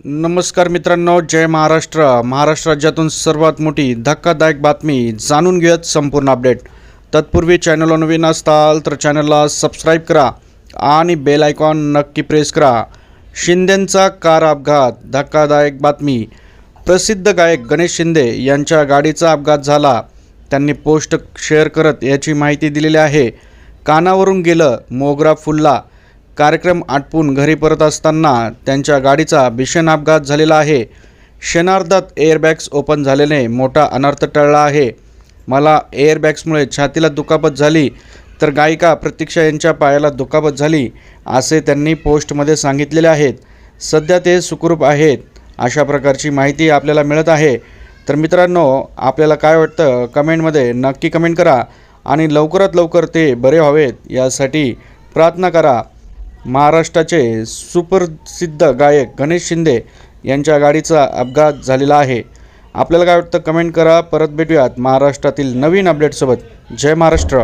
नमस्कार मित्रांनो, जय महाराष्ट्र. महाराष्ट्र राज्यातून सर्वात मोठी धक्कादायक बातमी जाणून घेऊयात संपूर्ण अपडेट. तत्पूर्वी चॅनलला नवीन असताल तर चॅनलला सबस्क्राईब करा आणि बेल आयकॉन नक्की प्रेस करा. शिंदेंचा कार अपघात, धक्कादायक बातमी. प्रसिद्ध गायक गणेश शिंदे यांच्या गाडीचा अपघात झाला. त्यांनी पोस्ट शेअर करत याची माहिती दिलेली आहे. कानावरून गेलं, मोगरा फुलला. कार्यक्रम आटपून घरी परत असताना त्यांच्या गाडीचा भीषण अपघात झालेला आहे. क्षणार्धात एअरबॅग्स ओपन झाल्याने मोठा अनर्थ टळला आहे. मला एअरबॅग्समुळे छातीला दुखापत झाली तर गायिका प्रतीक्षा यांच्या पायाला दुखापत झाली, असे त्यांनी पोस्टमध्ये सांगितलेले आहेत. सध्या ते सुखरूप आहेत, अशा प्रकारची माहिती आपल्याला मिळत आहे. तर मित्रांनो, आपल्याला काय वाटतं कमेंटमध्ये नक्की कमेंट करा आणि लवकरात लवकर ते बरे व्हावेत यासाठी प्रार्थना करा. महाराष्ट्राचे सुप्रसिद्ध गायक गणेश शिंदे यांच्या गाडीचा अपघात झालेला आहे. आपल्याला काय वाटतं कमेंट करा. परत भेटूयात महाराष्ट्रातील नवीन अपडेटसोबत. जय महाराष्ट्र.